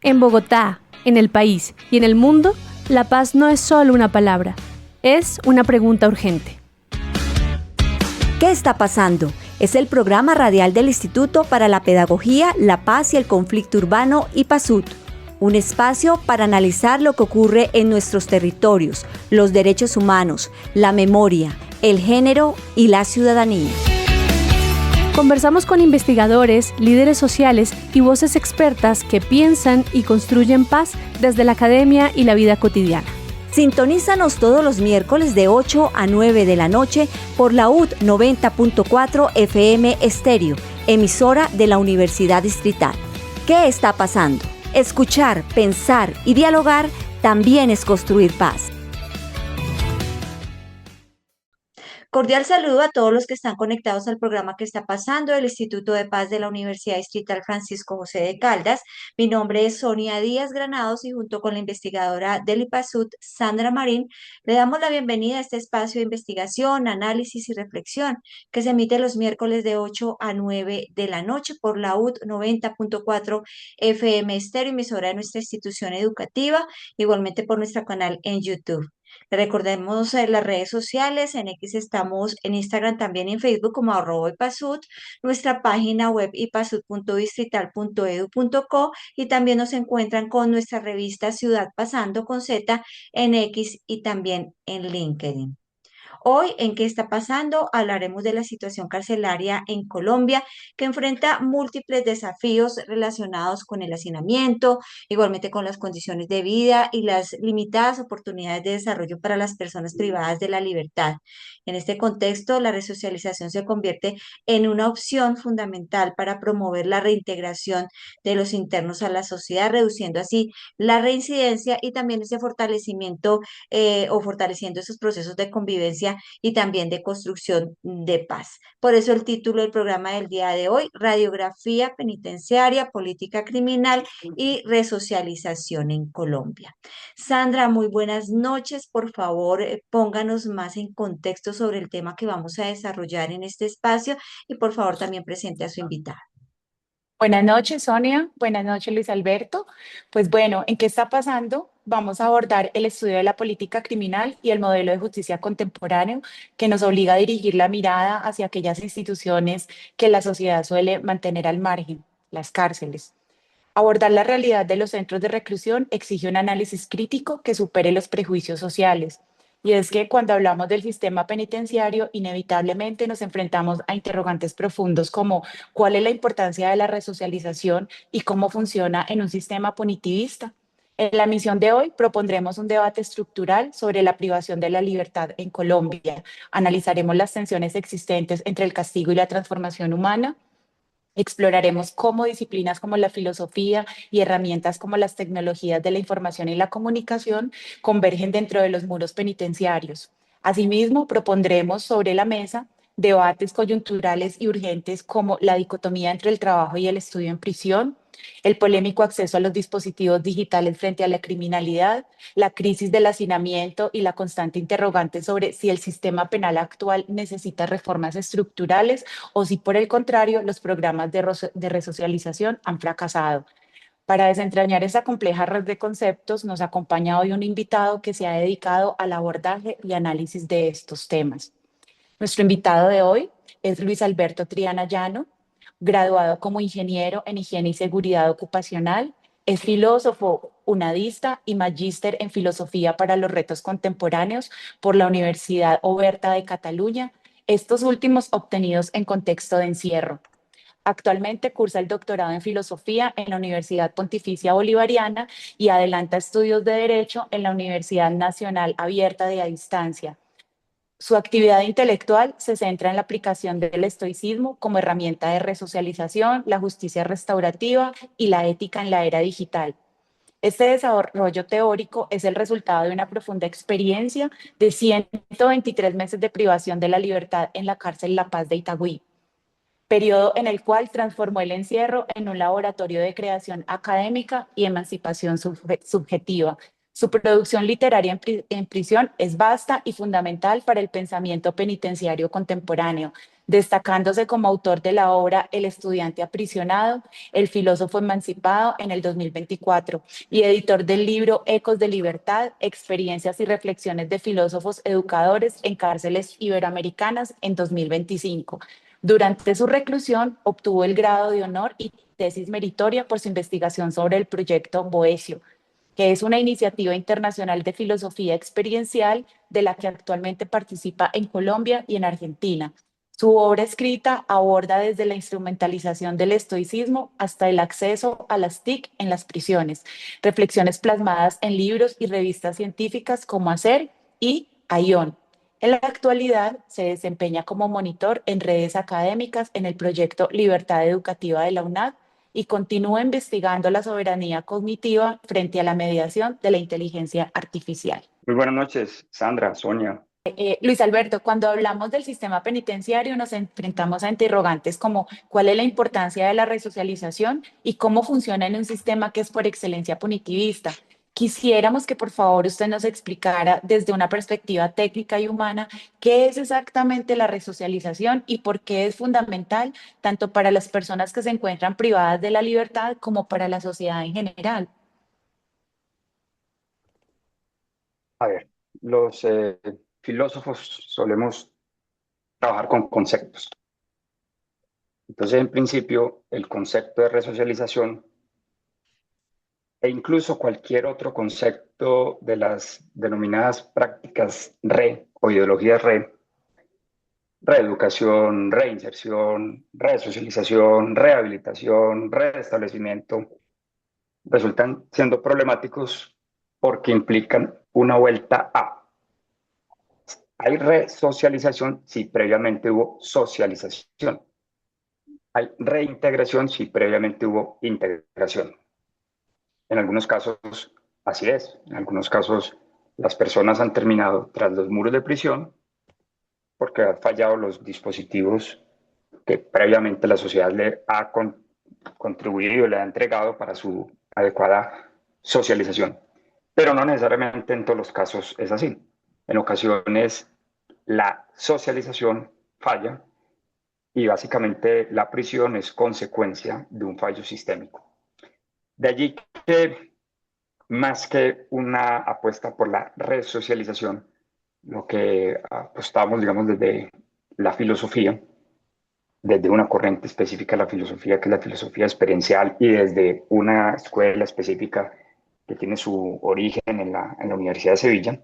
En Bogotá, en el país y en el mundo, la paz no es solo una palabra, es una pregunta urgente. ¿Qué está pasando? Es el programa radial del Instituto para la Pedagogía, la Paz y el Conflicto Urbano, IPASUT. Un espacio para analizar lo que ocurre en nuestros territorios, los derechos humanos, la memoria, el género y la ciudadanía. Conversamos con investigadores, líderes sociales y voces expertas que piensan y construyen paz desde la academia y la vida cotidiana. Sintonízanos todos los miércoles de 8 a 9 de la noche por la UD 90.4 FM Estéreo, emisora de la Universidad Distrital. ¿Qué está pasando? Escuchar, pensar y dialogar también es construir paz. Cordial saludo a todos los que están conectados al programa que está pasando del Instituto de Paz de la Universidad Distrital Francisco José de Caldas. Mi nombre es Sonia Díaz Granados y junto con la investigadora del IPASUT, Sandra Marín, le damos la bienvenida a este espacio de investigación, análisis y reflexión que se emite los miércoles de 8 a 9 de la noche por la UD 90.4 FM Estéreo, emisora de nuestra institución educativa, igualmente por nuestro canal en YouTube. Recordemos las redes sociales, en X estamos en Instagram, también en Facebook como @ipasut, nuestra página web ipasut.distrital.edu.co y también nos encuentran con nuestra revista Ciudad Pasando con Z en X y también en LinkedIn. Hoy, ¿en qué está pasando? Hablaremos de la situación carcelaria en Colombia, que enfrenta múltiples desafíos relacionados con el hacinamiento, igualmente con las condiciones de vida y las limitadas oportunidades de desarrollo para las personas privadas de la libertad. En este contexto, la resocialización se convierte en una opción fundamental para promover la reintegración de los internos a la sociedad, reduciendo así la reincidencia y también ese fortalecimiento o fortaleciendo esos procesos de convivencia y también de construcción de paz. Por eso el título del programa del día de hoy, Radiografía Penitenciaria, Política Criminal y Resocialización en Colombia. Sandra, muy buenas noches. Por favor, pónganos más en contexto sobre el tema que vamos a desarrollar en este espacio y por favor también presente a su invitada. Buenas noches, Sonia. Buenas noches, Luis Alberto. Pues bueno, ¿en qué está pasando? Vamos a abordar el estudio de la política criminal y el modelo de justicia contemporáneo que nos obliga a dirigir la mirada hacia aquellas instituciones que la sociedad suele mantener al margen, las cárceles. Abordar la realidad de los centros de reclusión exige un análisis crítico que supere los prejuicios sociales. Y es que cuando hablamos del sistema penitenciario, inevitablemente nos enfrentamos a interrogantes profundos como cuál es la importancia de la resocialización y cómo funciona en un sistema punitivista. En la misión de hoy propondremos un debate estructural sobre la privación de la libertad en Colombia. Analizaremos las tensiones existentes entre el castigo y la transformación humana. Exploraremos cómo disciplinas como la filosofía y herramientas como las tecnologías de la información y la comunicación convergen dentro de los muros penitenciarios. Asimismo, propondremos sobre la mesa debates coyunturales y urgentes como la dicotomía entre el trabajo y el estudio en prisión, el polémico acceso a los dispositivos digitales frente a la criminalidad, la crisis del hacinamiento y la constante interrogante sobre si el sistema penal actual necesita reformas estructurales o si por el contrario los programas de resocialización han fracasado. Para desentrañar esa compleja red de conceptos nos acompaña hoy un invitado que se ha dedicado al abordaje y análisis de estos temas. Nuestro invitado de hoy es Luis Alberto Triana Llano, graduado como ingeniero en higiene y seguridad ocupacional, es filósofo, unadista y magíster en filosofía para los retos contemporáneos por la Universidad Oberta de Cataluña, estos últimos obtenidos en contexto de encierro. Actualmente cursa el doctorado en filosofía en la Universidad Pontificia Bolivariana y adelanta estudios de Derecho en la Universidad Nacional Abierta de a Distancia. Su actividad intelectual se centra en la aplicación del estoicismo como herramienta de resocialización, la justicia restaurativa y la ética en la era digital. Este desarrollo teórico es el resultado de una profunda experiencia de 123 meses de privación de la libertad en la cárcel La Paz de Itagüí, periodo en el cual transformó el encierro en un laboratorio de creación académica y emancipación subjetiva. Su producción literaria en prisión es vasta y fundamental para el pensamiento penitenciario contemporáneo, destacándose como autor de la obra El estudiante aprisionado, El filósofo emancipado en el 2024 y editor del libro Ecos de Libertad, Experiencias y Reflexiones de Filósofos Educadores en Cárceles Iberoamericanas en 2025. Durante su reclusión obtuvo el grado de honor y tesis meritoria por su investigación sobre el proyecto Boecio, que es una iniciativa internacional de filosofía experiencial de la que actualmente participa en Colombia y en Argentina. Su obra escrita aborda desde la instrumentalización del estoicismo hasta el acceso a las TIC en las prisiones, reflexiones plasmadas en libros y revistas científicas como Hacer y Aion. En la actualidad se desempeña como monitor en redes académicas en el proyecto Libertad Educativa de la UNAD y continúa investigando la soberanía cognitiva frente a la mediación de la inteligencia artificial. Muy buenas noches, Sandra, Sonia. Luis Alberto, cuando hablamos del sistema penitenciario nos enfrentamos a interrogantes como cuál es la importancia de la resocialización y cómo funciona en un sistema que es por excelencia punitivista. Quisiéramos que por favor usted nos explicara desde una perspectiva técnica y humana qué es exactamente la resocialización y por qué es fundamental tanto para las personas que se encuentran privadas de la libertad como para la sociedad en general. A ver, los filósofos solemos trabajar con conceptos. Entonces, en principio, el concepto de resocialización e incluso cualquier otro concepto de las denominadas prácticas RE o ideologías RE, reeducación, reinserción, resocialización, rehabilitación, restablecimiento, resultan siendo problemáticos porque implican una vuelta a. Hay resocialización si previamente hubo socialización. Hay reintegración si previamente hubo integración. En algunos casos así es. En algunos casos las personas han terminado tras los muros de prisión porque han fallado los dispositivos que previamente la sociedad le ha contribuido, le ha entregado para su adecuada socialización. Pero no necesariamente en todos los casos es así. En ocasiones la socialización falla y básicamente la prisión es consecuencia de un fallo sistémico. De allí que más que una apuesta por la resocialización, lo que apostamos, digamos, desde la filosofía, desde una corriente específica de la filosofía, que es la filosofía experiencial, y desde una escuela específica que tiene su origen en la Universidad de Sevilla,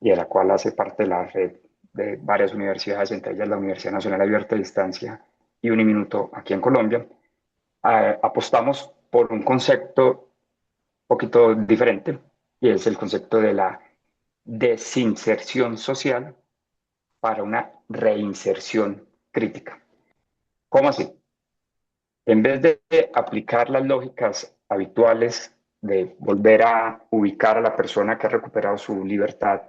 y de la cual hace parte de la red de varias universidades, entre ellas la Universidad Nacional Abierta a Distancia y Uniminuto aquí en Colombia, apostamos por un concepto un poquito diferente, y es el concepto de la desinserción social para una reinserción crítica. ¿Cómo así? En vez de aplicar las lógicas habituales de volver a ubicar a la persona que ha recuperado su libertad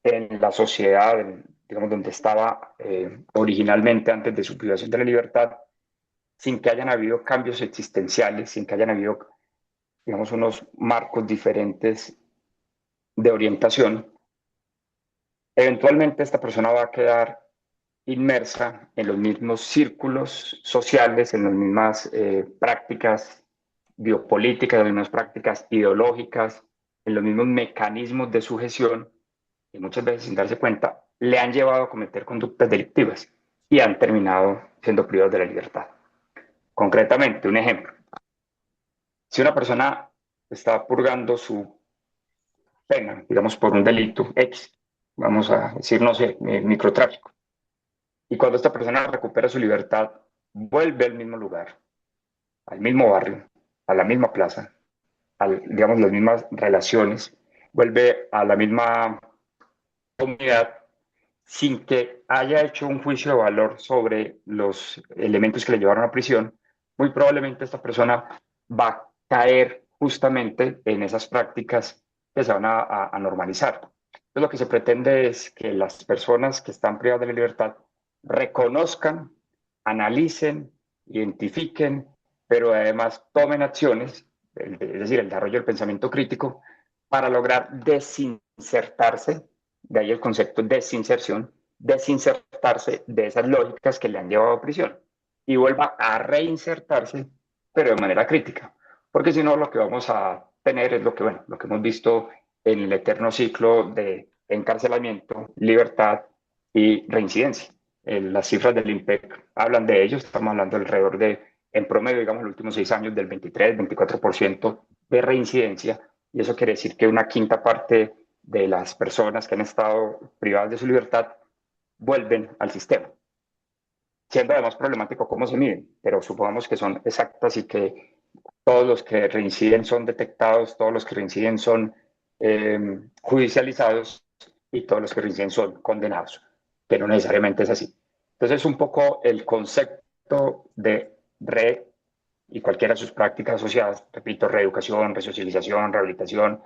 en la sociedad, digamos, donde estaba originalmente antes de su privación de la libertad, sin que hayan habido cambios existenciales, sin que hayan habido, digamos, unos marcos diferentes de orientación, eventualmente esta persona va a quedar inmersa en los mismos círculos sociales, en las mismas prácticas biopolíticas, en las mismas prácticas ideológicas, en los mismos mecanismos de sujeción, y muchas veces sin darse cuenta, le han llevado a cometer conductas delictivas y han terminado siendo privados de la libertad. Concretamente, un ejemplo. Si una persona está purgando su pena, digamos, por un delito X, vamos a decir, no sé, microtráfico, y cuando esta persona recupera su libertad, vuelve al mismo lugar, al mismo barrio, a la misma plaza, digamos, las mismas relaciones, vuelve a la misma comunidad, sin que haya hecho un juicio de valor sobre los elementos que le llevaron a prisión, muy probablemente esta persona va a caer justamente en esas prácticas que se van a normalizar. Entonces, lo que se pretende es que las personas que están privadas de la libertad reconozcan, analicen, identifiquen, pero además tomen acciones, es decir, el desarrollo del pensamiento crítico, para lograr desinsertarse, de ahí el concepto desinserción, desinsertarse de esas lógicas que le han llevado a prisión y vuelva a reinsertarse, pero de manera crítica. Porque si no, lo que vamos a tener es lo que, bueno, lo que hemos visto en el eterno ciclo de encarcelamiento, libertad y reincidencia. Las cifras del INPEC hablan de ello, estamos hablando alrededor de, en promedio, digamos, los últimos 6 años, del 23-24% de reincidencia, y eso quiere decir que una quinta parte de las personas que han estado privadas de su libertad vuelven al sistema. Siendo además problemático cómo se miden, pero supongamos que son exactas y que todos los que reinciden son detectados, todos los que reinciden son judicializados y todos los que reinciden son condenados, pero no necesariamente es así. Entonces, un poco el concepto de y cualquiera de sus prácticas asociadas, repito, reeducación, resocialización, rehabilitación,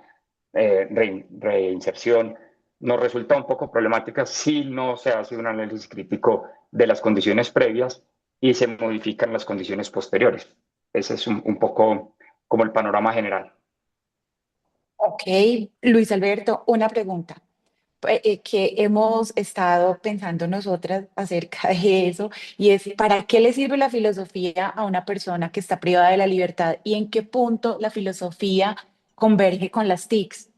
reinserción, nos resulta un poco problemática si no se hace un análisis crítico de las condiciones previas y se modifican las condiciones posteriores. Ese es un poco como el panorama general. Ok, Luis Alberto, una pregunta que hemos estado pensando nosotras acerca de eso, y es, ¿para qué le sirve la filosofía a una persona que está privada de la libertad y en qué punto la filosofía converge con las TICs?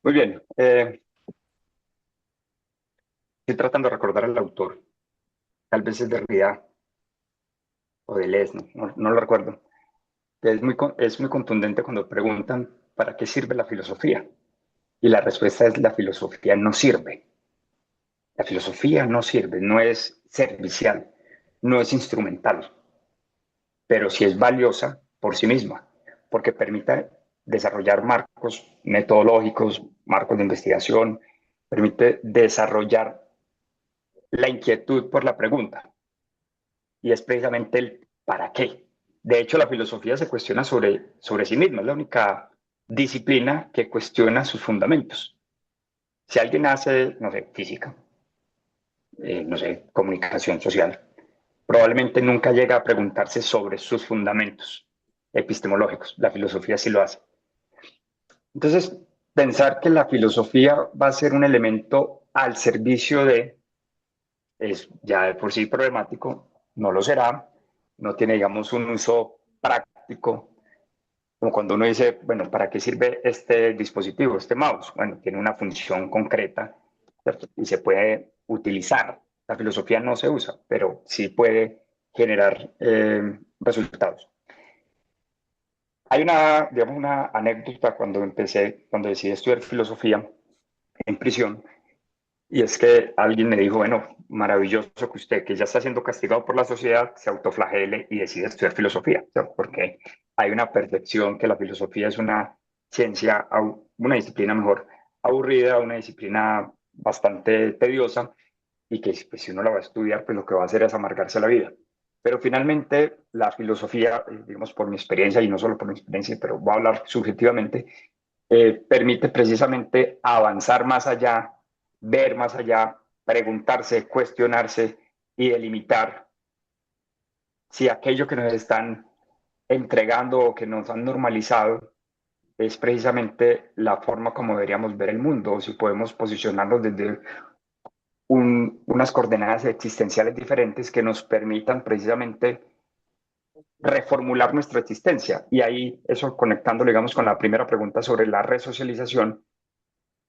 Muy bien. Estoy tratando de recordar al autor. Tal vez es Derrida o Deleuze, no lo recuerdo. Es muy contundente cuando preguntan ¿para qué sirve la filosofía? Y la respuesta es la filosofía no sirve. La filosofía no sirve, no es servicial, no es instrumental, pero sí es valiosa por sí misma, porque permite desarrollar marcos metodológicos, marcos de investigación, permite desarrollar la inquietud por la pregunta, y es precisamente el ¿para qué? De hecho, la filosofía se cuestiona sobre sí misma, es la única disciplina que cuestiona sus fundamentos. Si alguien hace, no sé, física, no sé, comunicación social, probablemente nunca llega a preguntarse sobre sus fundamentos epistemológicos. La filosofía sí lo hace. Entonces, pensar que la filosofía va a ser un elemento al servicio de es ya de por sí problemático, no lo será, no tiene, digamos, un uso práctico, como cuando uno dice, bueno, ¿para qué sirve este dispositivo, este mouse? Bueno, tiene una función concreta, ¿cierto? Y se puede utilizar. La filosofía no se usa, pero sí puede generar resultados. Hay digamos, una anécdota cuando decidí estudiar filosofía en prisión, y es que alguien me dijo, bueno, maravilloso que usted, que ya está siendo castigado por la sociedad, se autoflagele y decide estudiar filosofía, ¿no? Porque hay una percepción que la filosofía es una ciencia, una disciplina mejor aburrida, una disciplina bastante tediosa, y que pues, si uno la va a estudiar, pues lo que va a hacer es amargarse la vida. Pero finalmente la filosofía, digamos por mi experiencia, y no solo por mi experiencia, pero voy a hablar subjetivamente, permite precisamente avanzar más allá, ver más allá, preguntarse, cuestionarse y delimitar si aquello que nos están entregando o que nos han normalizado es precisamente la forma como deberíamos ver el mundo, o si podemos posicionarnos desde unas coordenadas existenciales diferentes que nos permitan precisamente reformular nuestra existencia. Y ahí, eso conectándolo, digamos, con la primera pregunta sobre la resocialización.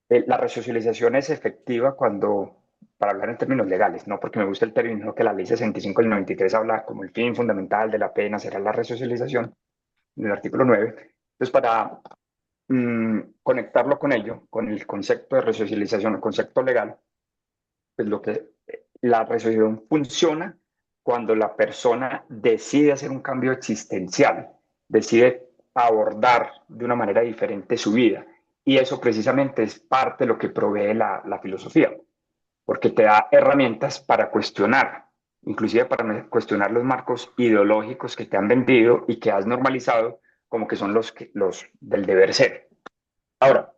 La resocialización es efectiva cuando, para hablar en términos legales, no porque me guste el término, sino que la ley 65 del 93 habla como el fin fundamental de la pena será la resocialización, en el artículo 9. Entonces, para conectarlo con ello, con el concepto de resocialización, el concepto legal, pues la resocialización funciona cuando la persona decide hacer un cambio existencial, decide abordar de una manera diferente su vida. Y eso precisamente es parte de lo que provee la filosofía, porque te da herramientas para cuestionar, inclusive para cuestionar los marcos ideológicos que te han vendido y que has normalizado como que son los del deber ser. Ahora,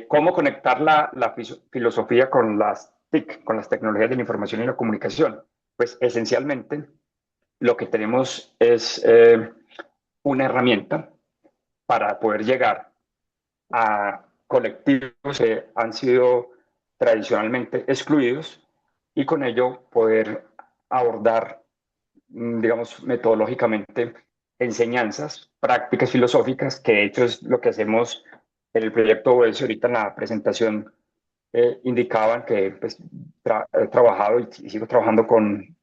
¿cómo conectar la filosofía con las TIC, con las tecnologías de la información y la comunicación? Pues esencialmente lo que tenemos es una herramienta para poder llegar a colectivos que han sido tradicionalmente excluidos y con ello poder abordar, digamos, metodológicamente enseñanzas, prácticas filosóficas, que de hecho es lo que hacemos en el proyecto OES. Ahorita en la presentación indicaban que pues, he trabajado y sigo trabajando con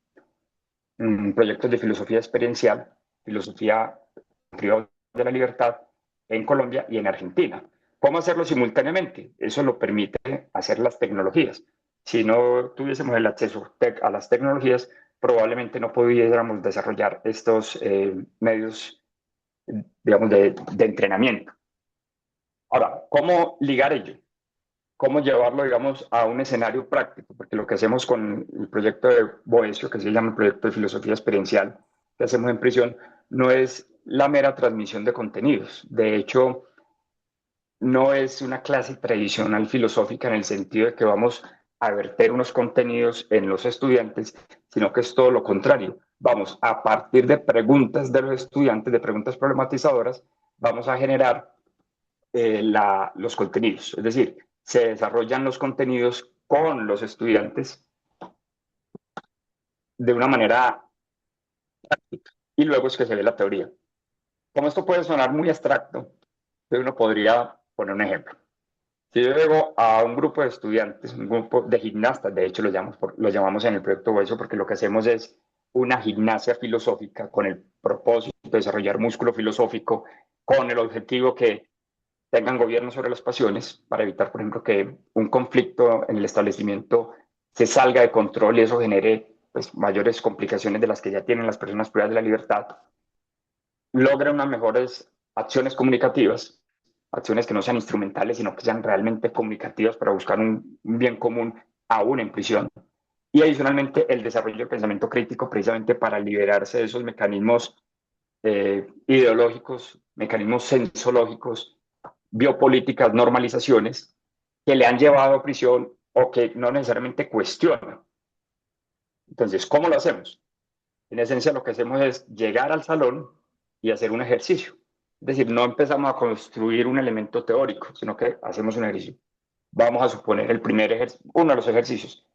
proyectos de filosofía experiencial, filosofía privada de la libertad en Colombia y en Argentina. ¿Cómo hacerlo simultáneamente? Eso lo permite hacer las tecnologías. Si no tuviésemos el acceso a las tecnologías, probablemente no pudiéramos desarrollar estos medios, digamos, de entrenamiento. Ahora, ¿cómo ligar ello? ¿Cómo llevarlo, digamos, a un escenario práctico? Porque lo que hacemos con el proyecto de Boesio, que se llama el proyecto de filosofía experiencial, que hacemos en prisión, no es la mera transmisión de contenidos. De hecho, no es una clase tradicional filosófica en el sentido de que vamos a verter unos contenidos en los estudiantes, sino que es todo lo contrario. Vamos, a partir de preguntas de los estudiantes, de preguntas problematizadoras, vamos a generar los contenidos. Es decir, se desarrollan los contenidos con los estudiantes de una manera práctica y luego es que se ve la teoría. Como esto puede sonar muy abstracto, uno podría poner un ejemplo. Si yo llego a un grupo de estudiantes, un grupo de gimnastas, de hecho lo llamamos en el proyecto Hueso porque lo que hacemos es una gimnasia filosófica con el propósito de desarrollar músculo filosófico, con el objetivo que tengan gobierno sobre las pasiones, para evitar, por ejemplo, que un conflicto en el establecimiento se salga de control y eso genere pues, mayores complicaciones de las que ya tienen las personas privadas de la libertad, logren unas mejores acciones comunicativas, acciones que no sean instrumentales, sino que sean realmente comunicativas para buscar un bien común aún en prisión. Y adicionalmente el desarrollo del pensamiento crítico precisamente para liberarse de esos mecanismos ideológicos, mecanismos sensológicos, biopolíticas, normalizaciones que le han llevado a prisión o que no necesariamente cuestionan. Entonces, ¿cómo lo hacemos? En esencia, lo que hacemos es llegar al salón y hacer un ejercicio. Es decir, no empezamos a construir un elemento teórico, sino que hacemos un ejercicio. Vamos a suponer uno de los ejercicios.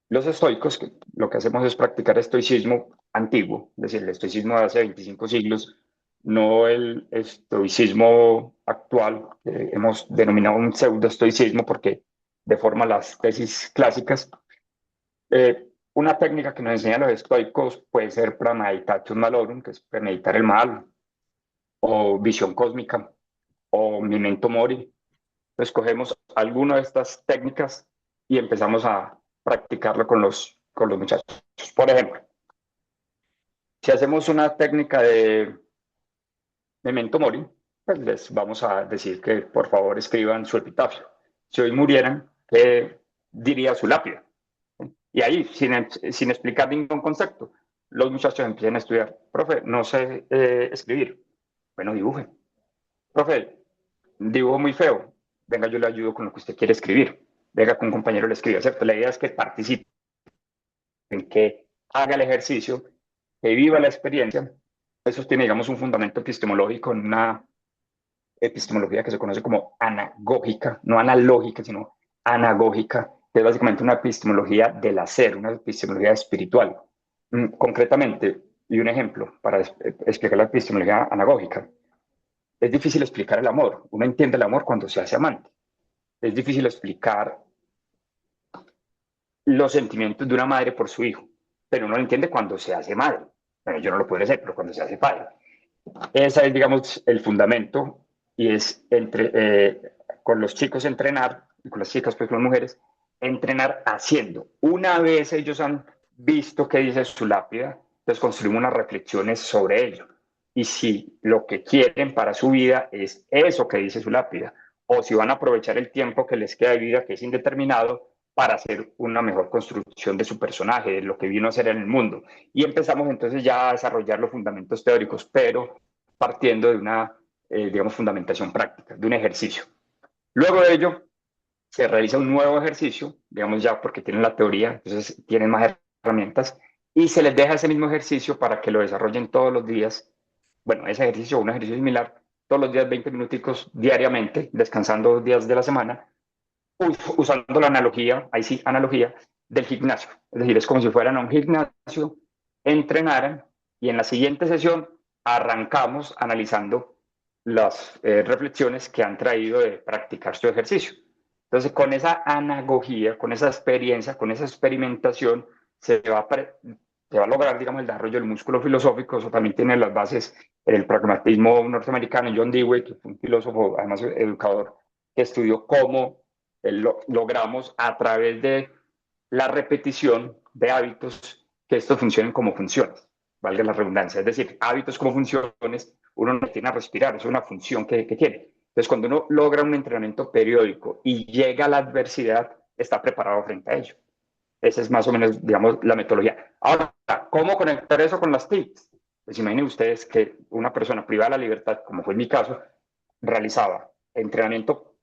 Los estoicos, que lo que hacemos es practicar estoicismo antiguo, es decir, el estoicismo de hace 25 siglos, no el estoicismo actual, que hemos denominado un pseudoestoicismo porque deforma las tesis clásicas. Una técnica que nos enseñan los estoicos puede ser premeditatio malorum, que es premeditar el mal, o visión cósmica, o memento mori. Escogemos alguna de estas técnicas y empezamos a practicarlo con los muchachos. Por ejemplo, si hacemos una técnica de memento mori, pues les vamos a decir que por favor escriban su epitafio. Si hoy murieran, ¿qué diría su lápida? Y ahí, sin explicar ningún concepto, los muchachos empiezan a estudiar. Profe, no sé escribir. Bueno, dibuje. Profe, dibujo muy feo. Venga, yo le ayudo con lo que usted quiere escribir. Venga, con un compañero le escribe, ¿cierto? La idea es que participe, en que haga el ejercicio, que viva la experiencia. Eso tiene, digamos, un fundamento epistemológico en una epistemología que se conoce como anagógica, no analógica, sino anagógica, que es básicamente una epistemología del hacer, una epistemología espiritual. Concretamente, y un ejemplo para explicar la epistemología anagógica, es difícil explicar el amor. Uno entiende el amor cuando se hace amante. Es difícil explicar los sentimientos de una madre por su hijo, pero uno lo entiende cuando se hace madre. Bueno, yo no lo podré hacer, pero cuando se hace padre. Ese es, digamos, el fundamento y es con los chicos entrenar, y con las chicas, pues con las mujeres, entrenar haciendo. Una vez ellos han visto qué dice su lápida, entonces construimos unas reflexiones sobre ello. Y si lo que quieren para su vida es eso que dice su lápida, o si van a aprovechar el tiempo que les queda de vida, que es indeterminado, para hacer una mejor construcción de su personaje, de lo que vino a ser en el mundo. Y empezamos entonces ya a desarrollar los fundamentos teóricos, pero partiendo de una, digamos, fundamentación práctica, de un ejercicio. Luego de ello, se realiza un nuevo ejercicio, digamos ya porque tienen la teoría, entonces tienen más herramientas, y se les deja ese mismo ejercicio para que lo desarrollen todos los días. Bueno, ese ejercicio o un ejercicio similar, todos los días 20 minuticos diariamente, descansando 2 días de la semana, usando la analogía, ahí sí, analogía, del gimnasio. Es decir, es como si fueran a un gimnasio, entrenaran y en la siguiente sesión arrancamos analizando las reflexiones que han traído de practicar su ejercicio. Entonces, con esa analogía, con esa experiencia, con esa experimentación, se va a lograr, digamos, el desarrollo del músculo filosófico. Eso también tiene las bases en el pragmatismo norteamericano. John Dewey, que fue un filósofo, además educador, que estudió cómo logramos a través de la repetición de hábitos que estos funcionen como funciones, valga la redundancia. Es decir, hábitos como funciones, uno no tiene a respirar, es una función que tiene. Entonces, cuando uno logra un entrenamiento periódico y llega a la adversidad, está preparado frente a ello. Esa es más o menos, digamos, la metodología. Ahora, ¿cómo conectar eso con las TICs? Pues imaginen ustedes que una persona privada de la libertad, como fue en mi caso, realizaba entrenamiento,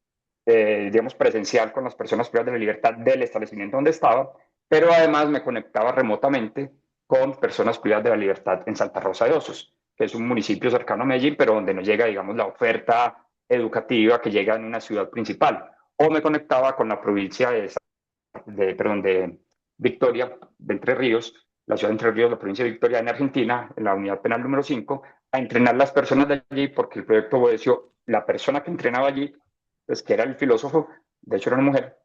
digamos, presencial con las personas privadas de la libertad del establecimiento donde estaba, pero además me conectaba remotamente con personas privadas de la libertad en Santa Rosa de Osos, que es un municipio cercano a Medellín, pero donde no llega, digamos, la oferta educativa que llega en una ciudad principal. O me conectaba con la provincia de Victoria, de Entre Ríos, la ciudad de Entre Ríos, la provincia de Victoria en Argentina, en la unidad penal número 5, a entrenar las personas de allí, porque el proyecto obedeció, la persona que entrenaba allí, pues que era el filósofo, de hecho era una mujer,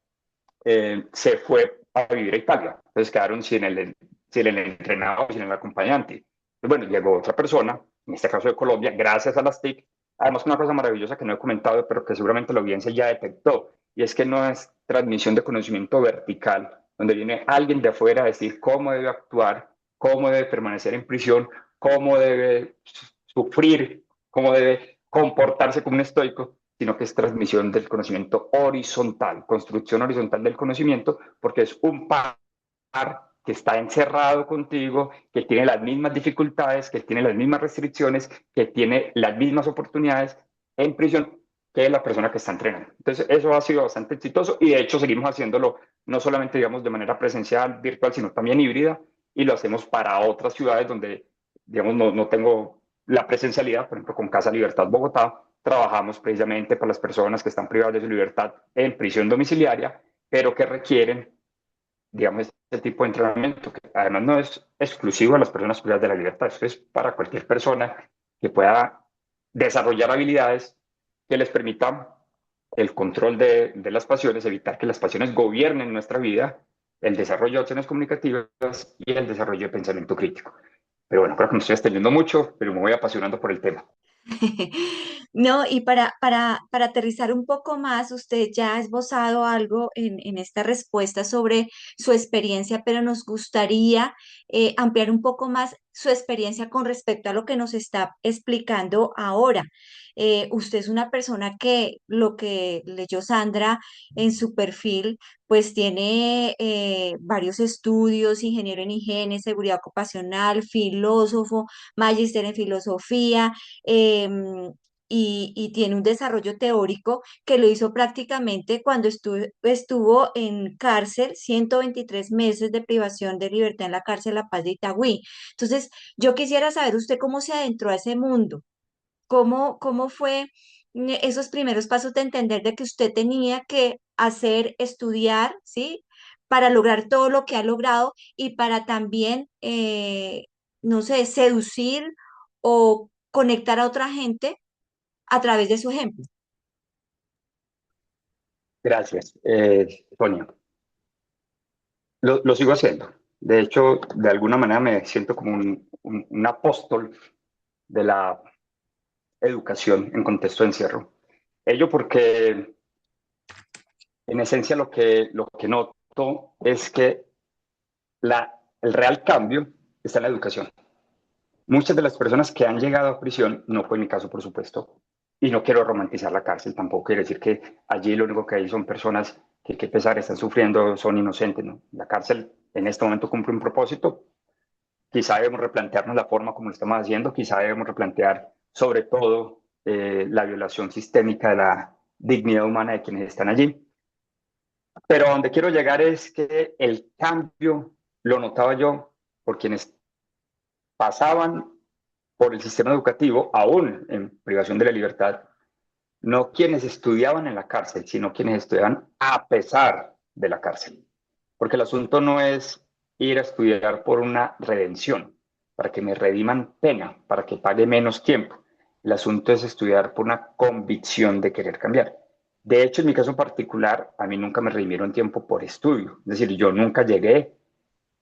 se fue a vivir a Italia. Entonces quedaron sin el entrenador, sin el acompañante. Y bueno, llegó otra persona, en este caso de Colombia, gracias a las TIC. Además, una cosa maravillosa que no he comentado, pero que seguramente la audiencia ya detectó, y es que no es transmisión de conocimiento vertical, donde viene alguien de afuera a decir cómo debe actuar, cómo debe permanecer en prisión, cómo debe sufrir, cómo debe comportarse como un estoico, sino que es transmisión del conocimiento horizontal, construcción horizontal del conocimiento, porque es un par que está encerrado contigo, que tiene las mismas dificultades, que tiene las mismas restricciones, que tiene las mismas oportunidades en prisión que la persona que está entrenando. Entonces, eso ha sido bastante exitoso y de hecho seguimos haciéndolo no solamente, digamos, de manera presencial, virtual, sino también híbrida, y lo hacemos para otras ciudades donde, digamos, no tengo la presencialidad. Por ejemplo, con Casa Libertad Bogotá, trabajamos precisamente para las personas que están privadas de su libertad en prisión domiciliaria, pero que requieren, digamos, este tipo de entrenamiento, que además no es exclusivo a las personas privadas de la libertad, esto es para cualquier persona que pueda desarrollar habilidades que les permitan el control de las pasiones, evitar que las pasiones gobiernen nuestra vida, el desarrollo de acciones comunicativas y el desarrollo de pensamiento crítico. Pero bueno, creo que me estoy extendiendo mucho, pero me voy apasionando por el tema. No, y para aterrizar un poco más, usted ya ha esbozado algo en esta respuesta sobre su experiencia, pero nos gustaría ampliar un poco más su experiencia con respecto a lo que nos está explicando ahora. Usted es una persona que lo que leyó Sandra en su perfil, pues tiene varios estudios, ingeniero en higiene, seguridad ocupacional, filósofo, magíster en filosofía. em, y tiene un desarrollo teórico que lo hizo prácticamente cuando estuvo en cárcel, 123 meses de privación de libertad en la cárcel La Paz de Itagüí. Entonces, yo quisiera saber usted cómo se adentró a ese mundo, cómo fue esos primeros pasos de entender de que usted tenía que hacer, estudiar, ¿sí? Para lograr todo lo que ha logrado y para también, no sé, seducir o conectar a otra gente a través de su ejemplo. Gracias, Sonia. Lo sigo haciendo. De hecho, de alguna manera me siento como un apóstol de la educación en contexto de encierro. Ello porque, en esencia, lo que noto es que el real cambio está en la educación. Muchas de las personas que han llegado a prisión, no fue mi caso, por supuesto, y no quiero romantizar la cárcel, tampoco quiero decir que allí lo único que hay son personas que, qué pesar, están sufriendo, son inocentes, ¿no? La cárcel en este momento cumple un propósito. Quizá debemos replantearnos la forma como lo estamos haciendo, quizá debemos replantear sobre todo la violación sistémica de la dignidad humana de quienes están allí. Pero a donde quiero llegar es que el cambio lo notaba yo por quienes pasaban por el sistema educativo, aún en privación de la libertad, no quienes estudiaban en la cárcel, sino quienes estudiaban a pesar de la cárcel. Porque el asunto no es ir a estudiar por una redención, para que me rediman pena, para que pague menos tiempo. El asunto es estudiar por una convicción de querer cambiar. De hecho, en mi caso particular, a mí nunca me redimieron tiempo por estudio. Es decir, yo nunca llegué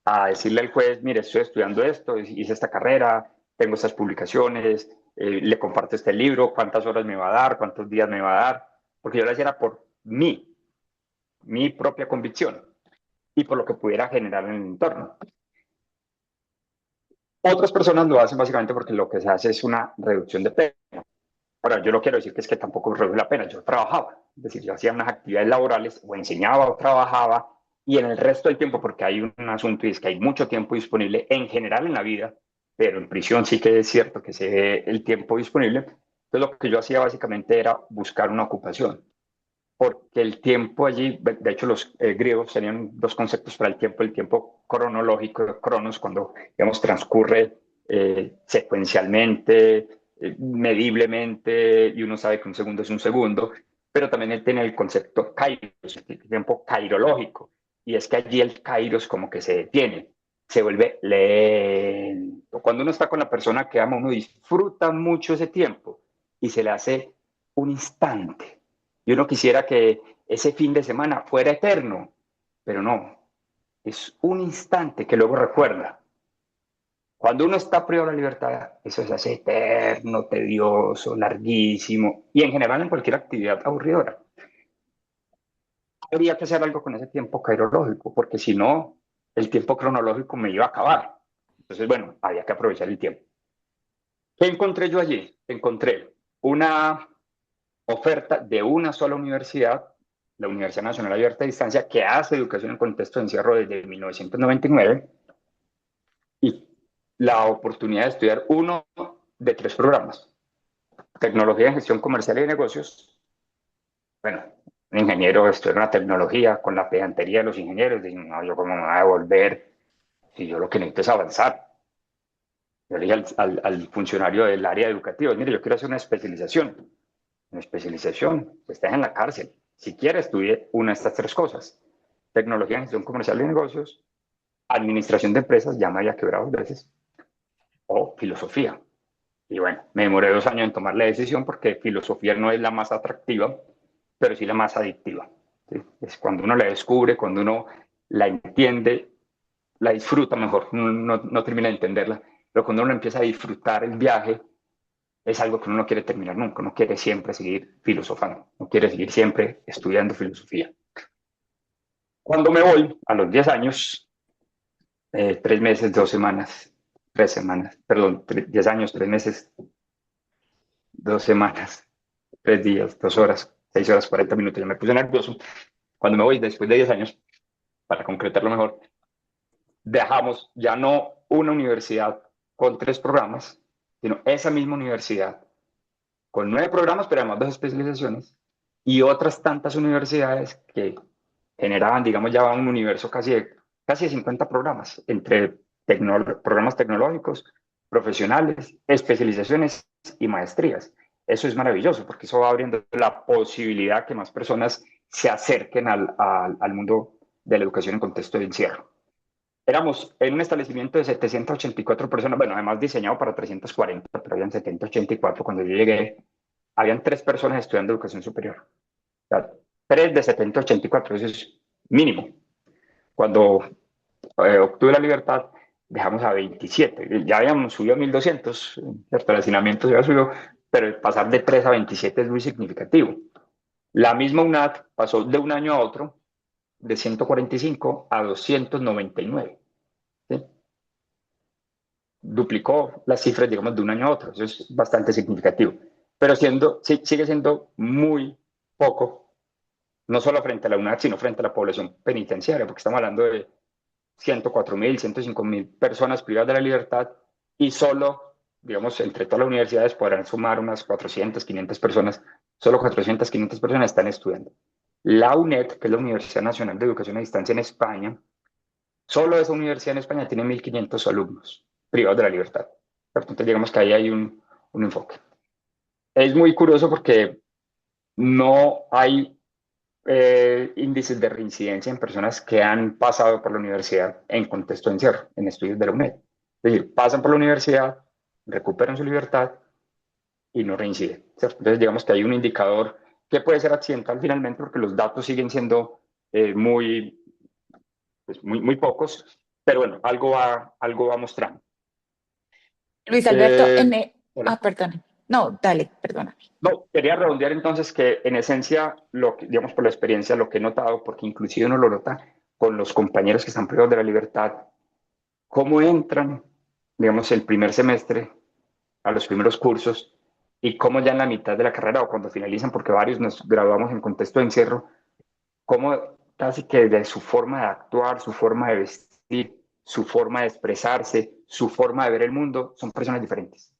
a decirle al juez, mire, estoy estudiando esto, hice esta carrera, tengo estas publicaciones, le comparto este libro, cuántas horas me va a dar, cuántos días me va a dar, porque yo lo hacía por mi propia convicción y por lo que pudiera generar en el entorno. Otras personas lo hacen básicamente porque lo que se hace es una reducción de pena. Ahora, yo no quiero decir que es que tampoco reduce la pena, yo trabajaba, es decir, yo hacía unas actividades laborales, o enseñaba o trabajaba, y en el resto del tiempo, porque hay un asunto y es que hay mucho tiempo disponible en general en la vida, pero en prisión sí que es cierto que se ve el tiempo disponible. Entonces lo que yo hacía básicamente era buscar una ocupación, porque el tiempo allí, de hecho los griegos tenían dos conceptos para el tiempo cronológico, cronos, cuando digamos transcurre secuencialmente, mediblemente, y uno sabe que un segundo es un segundo, pero también él tiene el concepto kairos, el tiempo kairológico, y es que allí el kairos como que se detiene, se vuelve lento. Cuando uno está con la persona que ama, uno disfruta mucho ese tiempo y se le hace un instante. Y uno quisiera que ese fin de semana fuera eterno, pero no, es un instante que luego recuerda. Cuando uno está privado de la libertad, eso se hace eterno, tedioso, larguísimo, y en general en cualquier actividad aburridora. Habría que hacer algo con ese tiempo cairológico, porque si no, el tiempo cronológico me iba a acabar. Entonces, bueno, había que aprovechar el tiempo. ¿Qué encontré yo allí? Encontré una oferta de una sola universidad, la Universidad Nacional Abierta a Distancia, que hace educación en contexto de encierro desde 1999, y la oportunidad de estudiar uno de 3 programas. Tecnología en gestión comercial y de negocios. Bueno, un ingeniero estudia una tecnología con la pedantería de los ingenieros. Dicen, no, yo cómo me voy a devolver si yo lo que necesito es avanzar. Yo le dije al funcionario del área educativa, mire, yo quiero hacer una especialización. Una especialización, estás en la cárcel. Si quieres, estudie una de estas 3 cosas. Tecnología en gestión comercial y negocios, administración de empresas, ya me había quebrado 2 veces, o filosofía. Y bueno, me demoré 2 años en tomar la decisión porque filosofía no es la más atractiva, pero sí la más adictiva. ¿Sí? Es cuando uno la descubre, cuando uno la entiende, la disfruta mejor, no termina de entenderla, pero cuando uno empieza a disfrutar el viaje, es algo que uno no quiere terminar nunca, uno quiere siempre seguir filosofando, no quiere seguir siempre estudiando filosofía. Cuando me voy, a los 10 años, 3 meses, 2 semanas, 3 semanas, perdón, 10 años, 3 meses, 2 semanas, 3 días, 2 horas, 6 horas, 40 minutos, ya me puse nervioso. Cuando me voy, después de 10 años, para concretarlo mejor, dejamos ya no una universidad con 3 programas, sino esa misma universidad con 9 programas, pero además 2 especializaciones, y otras tantas universidades que generaban, digamos, ya un universo casi de 50 programas, entre programas tecnológicos, profesionales, especializaciones y maestrías. Eso es maravilloso, porque eso va abriendo la posibilidad que más personas se acerquen al mundo de la educación en contexto de encierro. Éramos en un establecimiento de 784 personas, bueno, además diseñado para 340, pero habían 784 cuando yo llegué. Habían 3 personas estudiando educación superior. O sea, 3 de 784, eso es mínimo. Cuando obtuve la libertad, dejamos a 27. Ya habíamos subido a 1200, ¿cierto? El hacinamiento se había subido, pero el pasar de 3 a 27 es muy significativo. La misma UNAD pasó de un año a otro de 145 a 299. ¿Sí? Duplicó las cifras, digamos, de un año a otro. Eso es bastante significativo. Pero sigue siendo muy poco, no solo frente a la UNAD, sino frente a la población penitenciaria, porque estamos hablando de 104.000, 105.000 personas privadas de la libertad, y solo, digamos, entre todas las universidades podrán sumar unas 400, 500 personas, solo 400, 500 personas están estudiando. La UNED, que es la Universidad Nacional de Educación a Distancia en España, solo esa universidad en España tiene 1.500 alumnos privados de la libertad. Entonces digamos que ahí hay un enfoque. Es muy curioso porque no hay índices de reincidencia en personas que han pasado por la universidad en contexto de encierro, en estudios de la UNED. Es decir, pasan por la universidad, recuperan su libertad y no reinciden, ¿cierto? Entonces, digamos que hay un indicador que puede ser accidental finalmente porque los datos siguen siendo muy pocos, pero bueno, algo va mostrando. Luis Alberto, Hola. perdón. No, dale, perdona. No, quería redondear entonces que en esencia, digamos por la experiencia, lo que he notado, porque inclusive uno lo nota con los compañeros que están privados de la libertad, cómo entran, digamos, el primer semestre a los primeros cursos y cómo ya en la mitad de la carrera o cuando finalizan, porque varios nos graduamos en contexto de encierro, cómo casi que de su forma de actuar, su forma de vestir, su forma de expresarse, su forma de ver el mundo, son personas diferentes.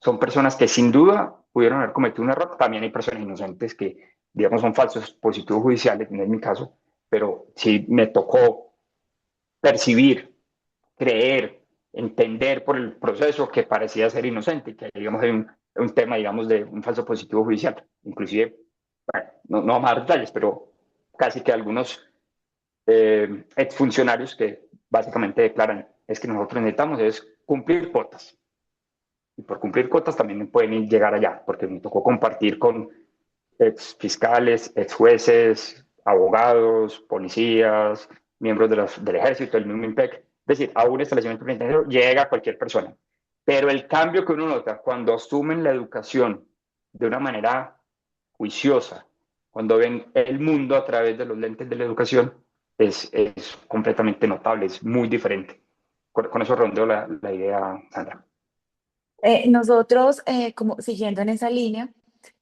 Son personas que sin duda pudieron haber cometido un error. También hay personas inocentes que, digamos, son falsos positivos judiciales, no es mi caso, pero sí me tocó percibir, creer, entender por el proceso que parecía ser inocente, que digamos hay un tema, digamos, de un falso positivo judicial. Inclusive, bueno, no vamos a dar detalles, pero casi que algunos exfuncionarios que básicamente declaran es que nosotros necesitamos es cumplir cuotas. Y por cumplir cuotas también pueden llegar allá, porque me tocó compartir con ex fiscales, ex jueces, abogados, policías, miembros del ejército, del mismo IMPEC. Es decir, a un establecimiento penitenciario llega cualquier persona. Pero el cambio que uno nota cuando asumen la educación de una manera juiciosa, cuando ven el mundo a través de los lentes de la educación, es completamente notable, es muy diferente. Con eso rondeo la idea, Sandra. Nosotros, como siguiendo en esa línea,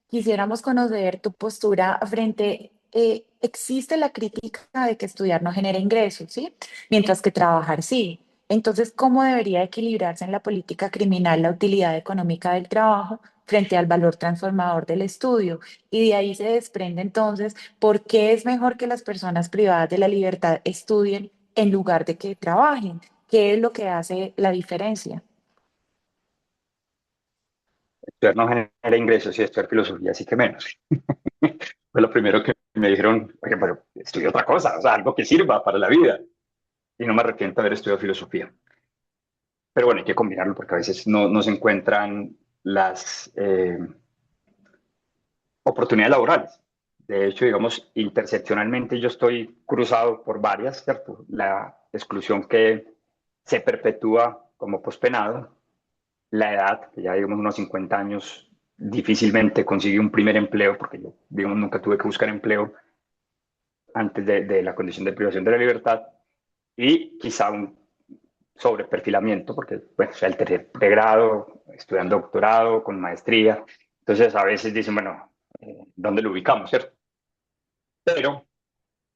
quisiéramos conocer tu postura frente, existe la crítica de que estudiar no genera ingresos, ¿sí? Mientras que trabajar sí. Entonces, ¿cómo debería equilibrarse en la política criminal la utilidad económica del trabajo frente al valor transformador del estudio? Y de ahí se desprende entonces, ¿por qué es mejor que las personas privadas de la libertad estudien en lugar de que trabajen? ¿Qué es lo que hace la diferencia? Estudiar no genera ingresos y estudiar filosofía, así que menos. Fue lo primero que me dijeron, oye, pero estudia otra cosa, o sea, algo que sirva para la vida. Y no me arrepiento de haber estudiado filosofía. Pero bueno, hay que combinarlo porque a veces no se encuentran las oportunidades laborales. De hecho, digamos, interseccionalmente yo estoy cruzado por varias, ¿cierto? La exclusión que se perpetúa como pospenado, la edad, que ya digamos unos 50 años, difícilmente consigue un primer empleo, porque yo, digamos, nunca tuve que buscar empleo antes de la condición de privación de la libertad, y quizá un sobreperfilamiento, porque bueno, o sea, el tercer pregrado, estudiando doctorado, con maestría, entonces a veces dicen, bueno, ¿dónde lo ubicamos, cierto? Pero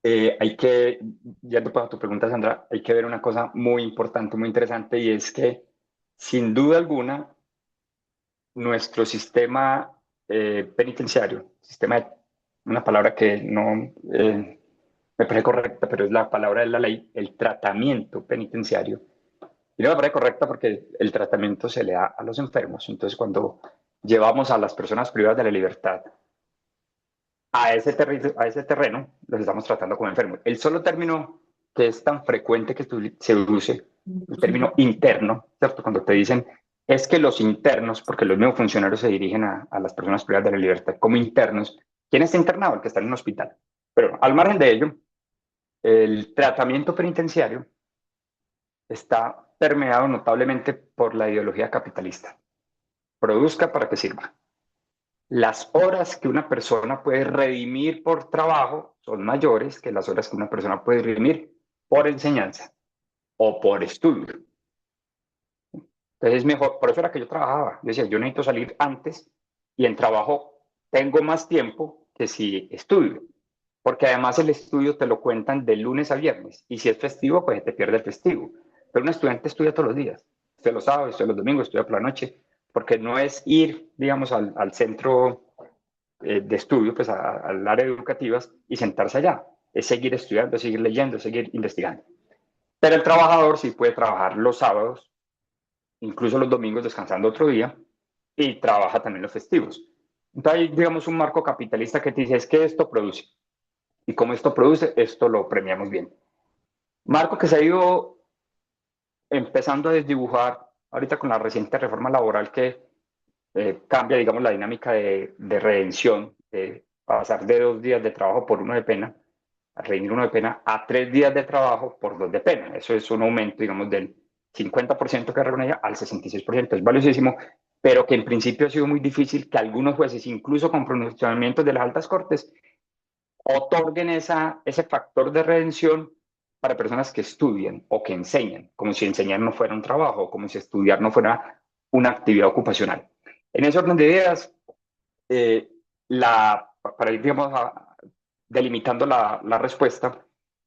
hay que, yendo para tu pregunta, Sandra, hay que ver una cosa muy importante, muy interesante, y es que sin duda alguna nuestro sistema penitenciario, una palabra que no me parece correcta, pero es la palabra de la ley, el tratamiento penitenciario. Y no me parece correcta porque el tratamiento se le da a los enfermos. Entonces, cuando llevamos a las personas privadas de la libertad a ese terreno, los estamos tratando como enfermos. El solo término que es tan frecuente que se use, el término interno, ¿cierto? Cuando te dicen, es que los internos, porque los mismos funcionarios se dirigen a las personas privadas de la libertad como internos, ¿quién está internado? El que está en un hospital. Pero al margen de ello, el tratamiento penitenciario está permeado notablemente por la ideología capitalista. Produzca para que sirva. Las horas que una persona puede redimir por trabajo son mayores que las horas que una persona puede redimir por enseñanza o por estudio. Entonces es mejor, por eso era que yo trabajaba. Yo decía, yo necesito salir antes y en trabajo tengo más tiempo que si estudio. Porque además el estudio te lo cuentan de lunes a viernes. Y si es festivo, pues te pierde el festivo. Pero un estudiante estudia todos los días. Estudia los sábados, estudia los domingos, estudia por la noche. Porque no es ir, digamos, al centro de estudio, pues al área educativa y sentarse allá. Es seguir estudiando, seguir leyendo, seguir investigando. Pero el trabajador sí puede trabajar los sábados incluso los domingos descansando otro día, y trabaja también los festivos. Entonces hay, digamos, un marco capitalista que te dice, es que esto produce, y como esto produce, esto lo premiamos bien. Marco que se ha ido empezando a desdibujar ahorita con la reciente reforma laboral que cambia, digamos, la dinámica de redención, de pasar de 2 días de trabajo por 1 de pena, a redimir 1 de pena, a 3 días de trabajo por 2 de pena. Eso es un aumento, digamos, del 50% que reconocía al 66%. Es valiosísimo, pero que en principio ha sido muy difícil que algunos jueces, incluso con pronunciamientos de las altas cortes, otorguen ese factor de redención para personas que estudian o que enseñan, como si enseñar no fuera un trabajo, como si estudiar no fuera una actividad ocupacional. En ese orden de ideas, para ir, digamos, delimitando la respuesta,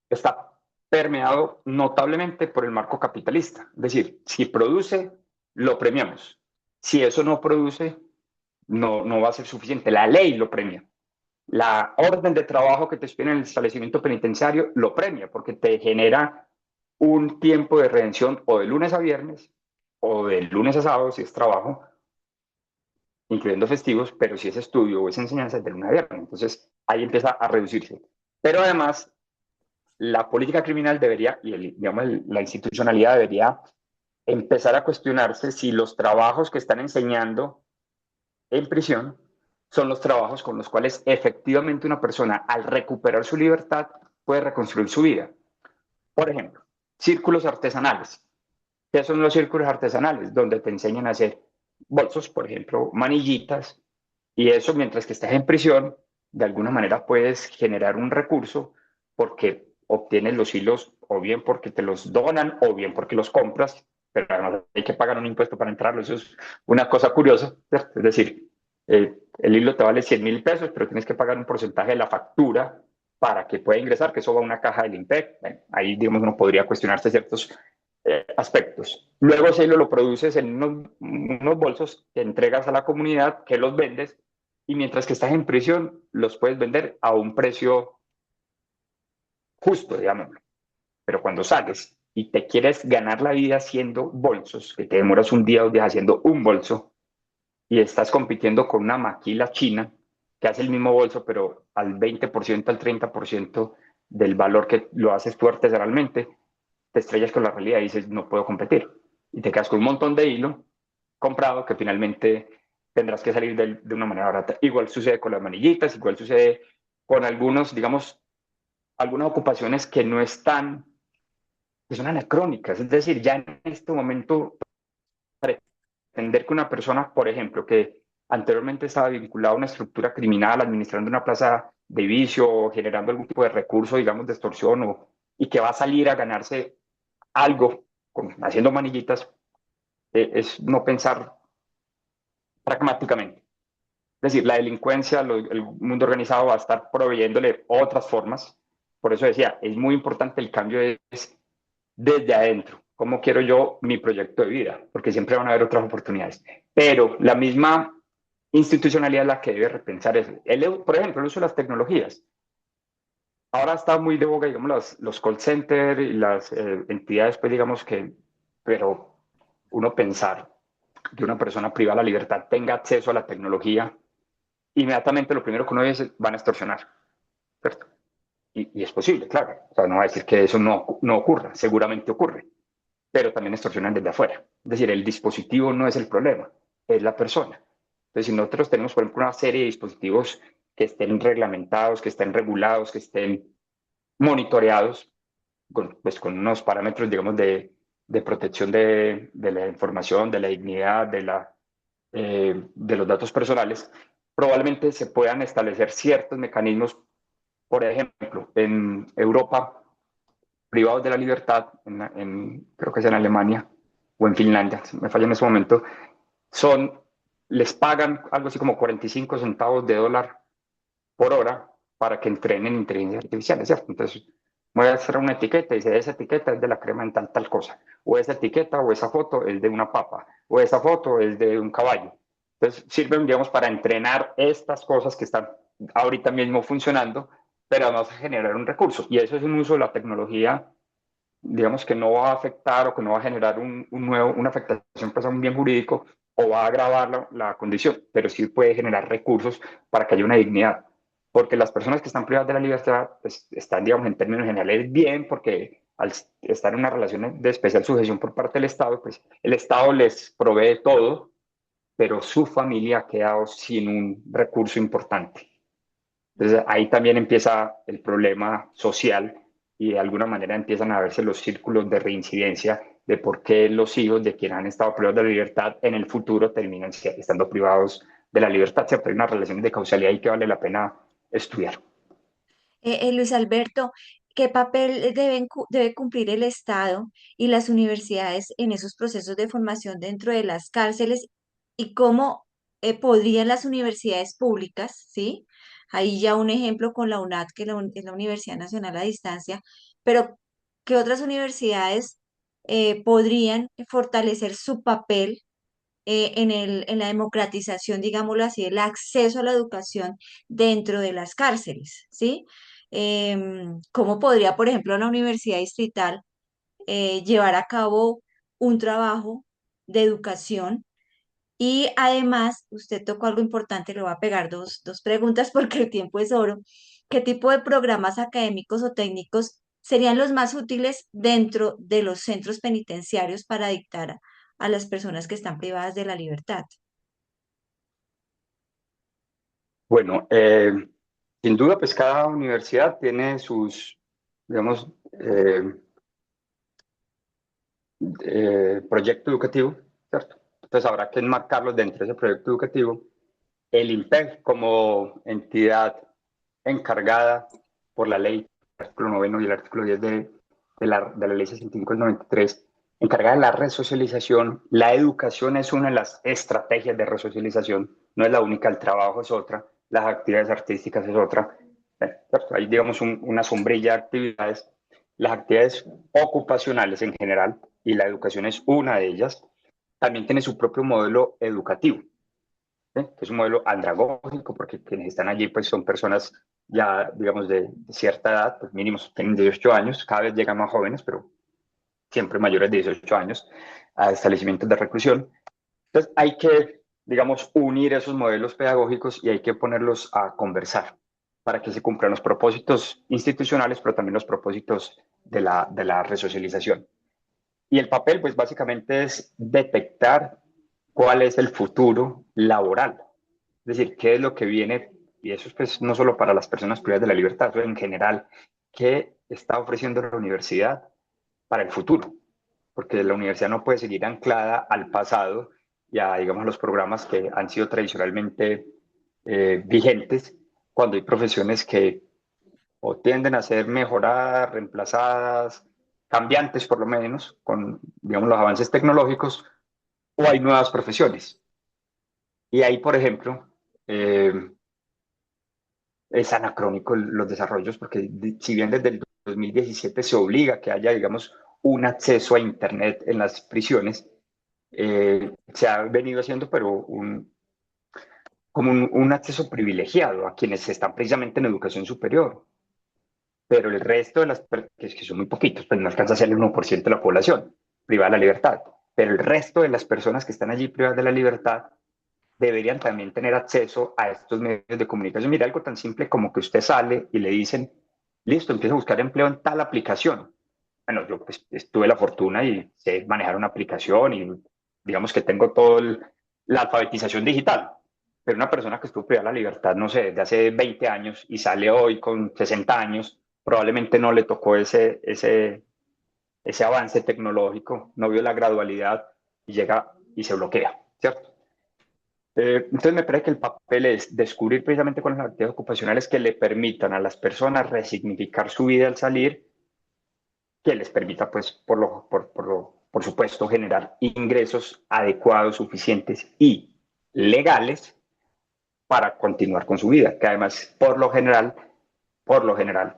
está permeado notablemente por el marco capitalista. Es decir, si produce, lo premiamos. Si eso no produce, no va a ser suficiente. La ley lo premia. La orden de trabajo que te espera en el establecimiento penitenciario lo premia porque te genera un tiempo de redención o de lunes a viernes o de lunes a sábado si es trabajo, incluyendo festivos, pero si es estudio o es enseñanza es de lunes a viernes. Entonces ahí empieza a reducirse. Pero además la política criminal debería, y digamos, la institucionalidad debería empezar a cuestionarse si los trabajos que están enseñando en prisión son los trabajos con los cuales efectivamente una persona al recuperar su libertad puede reconstruir su vida. Por ejemplo, círculos artesanales. ¿Qué son los círculos artesanales? Donde te enseñan a hacer bolsos, por ejemplo, manillitas, y eso mientras que estás en prisión, de alguna manera puedes generar un recurso porque obtienes los hilos o bien porque te los donan o bien porque los compras, pero además hay que pagar un impuesto para entrarlo. Eso es una cosa curiosa, ¿cierto? Es decir, el hilo te vale 100.000 pesos, pero tienes que pagar un porcentaje de la factura para que pueda ingresar, que eso va a una caja del IMPEC. Bueno, ahí, digamos, uno podría cuestionarse ciertos aspectos. Luego ese hilo lo produces en unos bolsos que entregas a la comunidad, que los vendes, y mientras que estás en prisión, los puedes vender a un precio justo, digamos. Pero cuando sales y te quieres ganar la vida haciendo bolsos, que te demoras un día o 2 días haciendo un bolso, y estás compitiendo con una maquila china que hace el mismo bolso, pero al 20%, al 30% del valor que lo haces tú artesanalmente, te estrellas con la realidad y dices, no puedo competir. Y te quedas con un montón de hilo comprado que finalmente tendrás que salir de una manera barata. Igual sucede con las manillitas, igual sucede con algunos, digamos, algunas ocupaciones que no están, que son anacrónicas. Es decir, ya en este momento, pretender que una persona, por ejemplo, que anteriormente estaba vinculada a una estructura criminal, administrando una plaza de vicio o generando algún tipo de recurso, digamos, de extorsión, y que va a salir a ganarse algo haciendo manillitas, es no pensar pragmáticamente. Es decir, la delincuencia, el mundo organizado va a estar proveyéndole otras formas. Por eso decía, es muy importante el cambio desde adentro. ¿Cómo quiero yo mi proyecto de vida? Porque siempre van a haber otras oportunidades. Pero la misma institucionalidad es la que debe repensar eso. Por ejemplo, el uso de las tecnologías. Ahora está muy de boga, digamos, los call centers y las entidades, pues digamos que, pero uno pensar que una persona privada de la libertad tenga acceso a la tecnología, inmediatamente lo primero que uno dice es, van a extorsionar, ¿cierto? Y es posible, claro. O sea, no va a decir que eso no ocurra, seguramente ocurre, pero también extorsionan desde afuera. Es decir, el dispositivo no es el problema, es la persona. Entonces, si nosotros tenemos, por ejemplo, una serie de dispositivos que estén reglamentados, que estén regulados, que estén monitoreados, pues con unos parámetros, digamos, de protección de la información, de la dignidad, de los datos personales, probablemente se puedan establecer ciertos mecanismos, por ejemplo, en Europa, privados de la libertad, creo que es en Alemania o en Finlandia, me falla en ese momento, les pagan algo así como 45 centavos de dólar por hora para que entrenen inteligencia artificial, ¿cierto? Entonces, voy a hacer una etiqueta y dice, esa etiqueta es de la crema en tal cosa, o esa etiqueta o esa foto es de una papa, o esa foto es de un caballo. Entonces, sirven, digamos, para entrenar estas cosas que están ahorita mismo funcionando, pero además a generar un recurso. Y eso es un uso de la tecnología digamos que no va a afectar o que no va a generar una afectación pues, a un bien jurídico o va a agravar la condición, pero sí puede generar recursos para que haya una dignidad. Porque las personas que están privadas de la libertad pues, están, digamos, en términos generales bien, porque al estar en una relación de especial sujeción por parte del Estado, pues el Estado les provee todo, pero su familia ha quedado sin un recurso importante. Entonces ahí también empieza el problema social y de alguna manera empiezan a verse los círculos de reincidencia de por qué los hijos de quienes han estado privados de la libertad en el futuro terminan estando privados de la libertad. Siempre hay una relación de causalidad y que vale la pena estudiar. Luis Alberto, ¿qué papel debe cumplir el Estado y las universidades en esos procesos de formación dentro de las cárceles y cómo podrían las universidades públicas, ¿sí? Ahí ya un ejemplo con la UNAD, que es la Universidad Nacional a Distancia, pero ¿qué otras universidades podrían fortalecer su papel en la democratización, digámoslo así, el acceso a la educación dentro de las cárceles, ¿sí? ¿Cómo podría, por ejemplo, la Universidad Distrital llevar a cabo un trabajo de educación? Y además, usted tocó algo importante, le voy a pegar dos preguntas porque el tiempo es oro. ¿Qué tipo de programas académicos o técnicos serían los más útiles dentro de los centros penitenciarios para dictar a las personas que están privadas de la libertad? Bueno, sin duda, pues cada universidad tiene sus, digamos, proyecto educativo, ¿cierto? Entonces habrá que enmarcarlos dentro de ese proyecto educativo. El INPEC como entidad encargada por la ley, el artículo 9 y el artículo 10 de la ley 65 del 93, encargada de la resocialización. La educación es una de las estrategias de resocialización, no es la única, el trabajo es otra, las actividades artísticas es otra. Hay, digamos, una sombrilla de actividades. Las actividades ocupacionales en general, y la educación es una de ellas, también tiene su propio modelo educativo, ¿sí? Que es un modelo andragógico, porque quienes están allí pues son personas ya, digamos, de cierta edad, pues mínimos tienen 18 años, cada vez llegan más jóvenes, pero siempre mayores de 18 años, a establecimientos de reclusión. Entonces hay que, digamos, unir esos modelos pedagógicos y hay que ponerlos a conversar para que se cumplan los propósitos institucionales, pero también los propósitos de la resocialización. Y el papel, pues básicamente es detectar cuál es el futuro laboral. Es decir, qué es lo que viene, y eso es pues no solo para las personas privadas de la libertad, sino en general, qué está ofreciendo la universidad para el futuro. Porque la universidad no puede seguir anclada al pasado y a, digamos, los programas que han sido tradicionalmente vigentes, cuando hay profesiones que o tienden a ser mejoradas, reemplazadas, cambiantes por lo menos, con, digamos, los avances tecnológicos, o hay nuevas profesiones. Y ahí, por ejemplo, es anacrónico los desarrollos, porque si bien desde el 2017 se obliga a que haya, digamos, un acceso a Internet en las prisiones, se ha venido haciendo, pero como un acceso privilegiado a quienes están precisamente en educación superior. Pero el resto de las, que son muy poquitos, pues no alcanza a ser el 1% de la población privada de la libertad, pero el resto de las personas que están allí privadas de la libertad deberían también tener acceso a estos medios de comunicación. Mira, algo tan simple como que usted sale y le dicen, listo, empieza a buscar empleo en tal aplicación. Bueno, yo pues, tuve la fortuna y sé manejar una aplicación y digamos que tengo toda la alfabetización digital. Pero una persona que estuvo privada de la libertad, no sé, desde hace 20 años y sale hoy con 60 años, probablemente no le tocó ese avance tecnológico, no vio la gradualidad y llega y se bloquea, ¿cierto? Entonces me parece que el papel es descubrir precisamente con las actividades ocupacionales que le permitan a las personas resignificar su vida al salir, que les permita, pues, por supuesto, generar ingresos adecuados, suficientes y legales para continuar con su vida, que además, por lo general,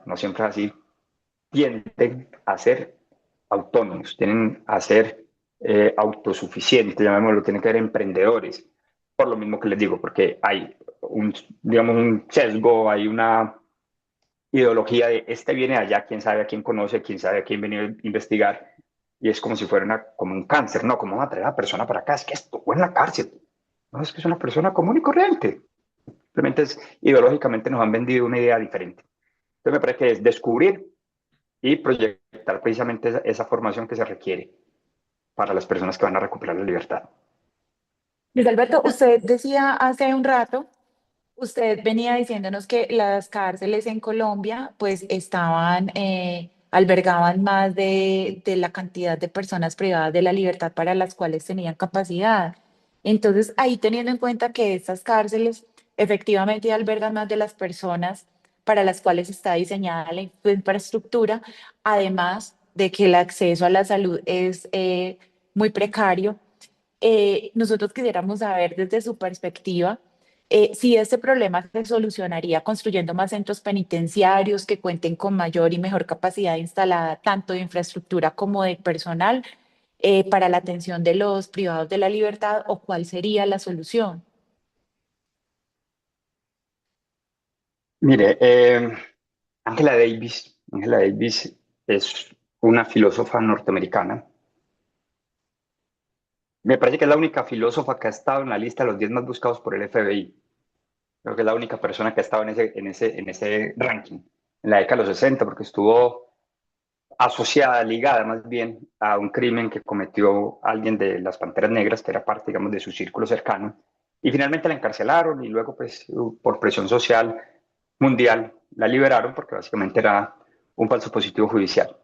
no siempre es así, tienden a ser autónomos, tienen a ser autosuficientes, llamémoslo, tienen que ser emprendedores, por lo mismo que les digo, porque hay digamos, un sesgo, hay ideología de este viene de allá, quién sabe a quién conoce, quién sabe a quién viene a investigar, y es como si fuera como un cáncer, ¿no? ¿Cómo va a traer a la persona para acá? Es que estuvo en la cárcel. No, es que es una persona común y corriente. Simplemente ideológicamente nos han vendido una idea diferente. Entonces me parece que es descubrir y proyectar precisamente esa formación que se requiere para las personas que van a recuperar la libertad. Luis Alberto, usted decía hace un rato, usted venía diciéndonos que las cárceles en Colombia pues estaban, albergaban más de la cantidad de personas privadas de la libertad para las cuales tenían capacidad. Entonces, ahí teniendo en cuenta que estas cárceles efectivamente albergan más de las personas para las cuales está diseñada la infraestructura, además de que el acceso a la salud es muy precario. Nosotros quisiéramos saber desde su perspectiva si este problema se solucionaría construyendo más centros penitenciarios que cuenten con mayor y mejor capacidad instalada, tanto de infraestructura como de personal, para la atención de los privados de la libertad, o cuál sería la solución. Mire, Angela Davis es una filósofa norteamericana. Me parece que es la única filósofa que ha estado en la lista de los 10 más buscados por el FBI. Creo que es la única persona que ha estado en ese ranking en la década de los 60, porque estuvo asociada, ligada más bien a un crimen que cometió alguien de las Panteras Negras, que era parte, digamos, de su círculo cercano. Y finalmente la encarcelaron y luego, pues, por presión social mundial, la liberaron porque básicamente era un falso positivo judicial.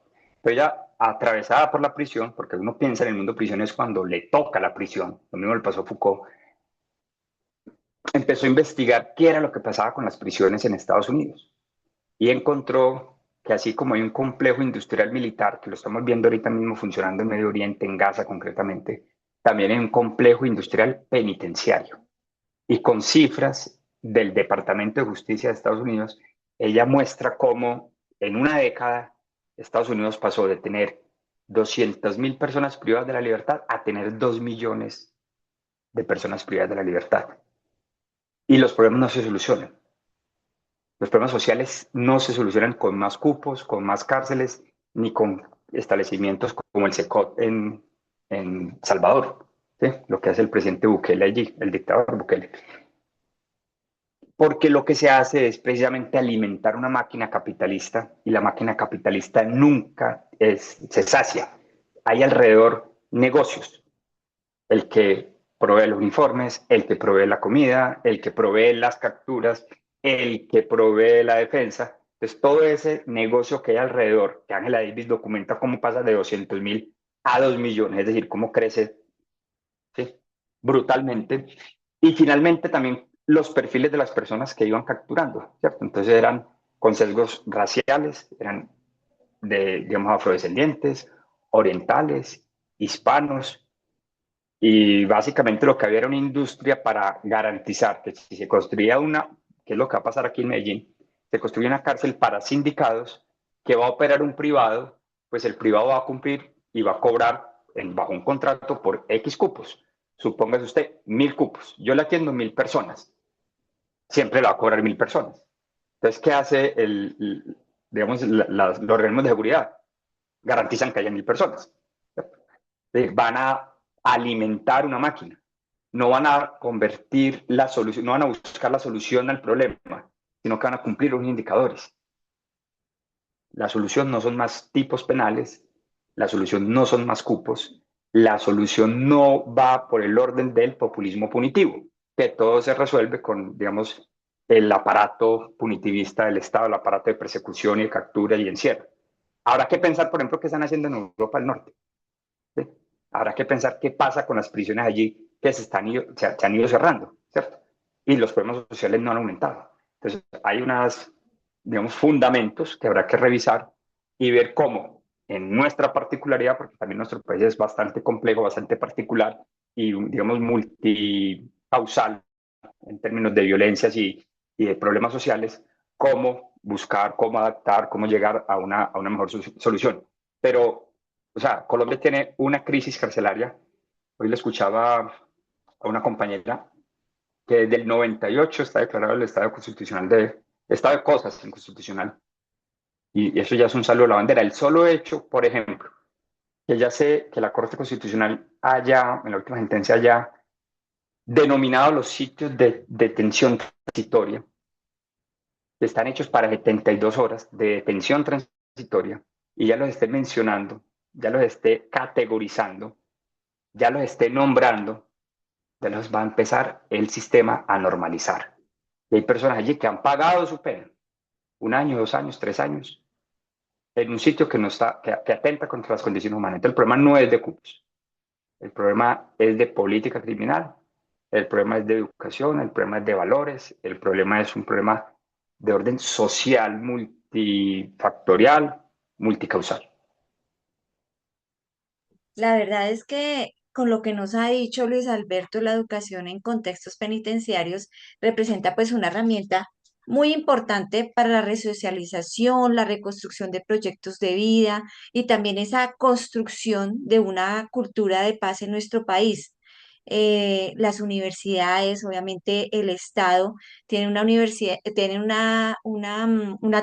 Pero ella, atravesada por la prisión, porque uno piensa en el mundo prisión es cuando le toca la prisión, lo mismo le pasó a Foucault, empezó a investigar qué era lo que pasaba con las prisiones en Estados Unidos y encontró que así como hay un complejo industrial militar, que lo estamos viendo ahorita mismo funcionando en Medio Oriente, en Gaza concretamente, también hay un complejo industrial penitenciario. Y con cifras del Departamento de Justicia de Estados Unidos, ella muestra cómo en una década Estados Unidos pasó de tener 200.000 personas privadas de la libertad a tener 2 millones de personas privadas de la libertad. Y los problemas no se solucionan. Los problemas sociales no se solucionan con más cupos, con más cárceles, ni con establecimientos como el SECOT en Salvador, ¿sí? Lo que hace el presidente Bukele allí, el dictador Bukele. Porque lo que se hace es precisamente alimentar una máquina capitalista y la máquina capitalista nunca se sacia. Hay alrededor negocios, el que provee los uniformes, el que provee la comida, el que provee las capturas, el que provee la defensa. Entonces, todo ese negocio que hay alrededor, que Angela Davis documenta cómo pasa de 200.000 a 2 millones, es decir, cómo crece, ¿sí?, brutalmente. Y finalmente también los perfiles de las personas que iban capturando, ¿cierto? Entonces eran con sesgos raciales, eran de, digamos, afrodescendientes, orientales, hispanos, y básicamente lo que había era una industria para garantizar que si se construía una, que es lo que va a pasar aquí en Medellín, se construye una cárcel para sindicados que va a operar un privado, pues el privado va a cumplir y va a cobrar bajo un contrato por X cupos. Supóngase usted 1.000 cupos. Yo le atiendo 1.000 personas. Siempre le va a cobrar 1.000 personas. Entonces, ¿qué hace digamos, los organismos de seguridad? Garantizan que haya 1.000 personas. Van a alimentar una máquina. No van a convertir la solución, no van a buscar la solución al problema, sino que van a cumplir unos indicadores. La solución no son más tipos penales, la solución no son más cupos, la solución no va por el orden del populismo punitivo, que todo se resuelve con, digamos, el aparato punitivista del Estado, el aparato de persecución y de captura y encierro. Habrá que pensar, por ejemplo, qué están haciendo en Europa del Norte. ¿Sí? Habrá que pensar qué pasa con las prisiones allí que se han ido cerrando, ¿cierto? Y los problemas sociales no han aumentado. Entonces, hay unos, digamos, fundamentos que habrá que revisar y ver cómo, en nuestra particularidad, porque también nuestro país es bastante complejo, bastante particular y, digamos, multicausal en términos de violencias y de problemas sociales, cómo buscar, cómo adaptar, cómo llegar a una mejor solución. Pero, o sea, Colombia tiene una crisis carcelaria. Hoy le escuchaba a una compañera que desde el 98 está declarado el estado de cosas inconstitucional. y eso ya es un saludo a la bandera. El solo hecho, por ejemplo, que ya sé que la Corte Constitucional haya, en la última sentencia, haya denominado los sitios de detención transitoria, que están hechos para 72 horas de detención transitoria, y ya los esté mencionando, ya los esté categorizando, ya los esté nombrando, ya los va a empezar el sistema a normalizar. Y hay personas allí que han pagado su pena, 1 año, 2 años, 3 años, en un sitio que, no está, que atenta contra las condiciones humanas. Entonces, el problema no es de cupos, el problema es de política criminal, el problema es de educación, el problema es de valores, el problema es un problema de orden social, multifactorial, multicausal. La verdad es que con lo que nos ha dicho Luis Alberto, la educación en contextos penitenciarios representa pues una herramienta muy importante para la resocialización, la reconstrucción de proyectos de vida y también esa construcción de una cultura de paz en nuestro país. Las universidades, obviamente el Estado, tienen una universidad, tienen una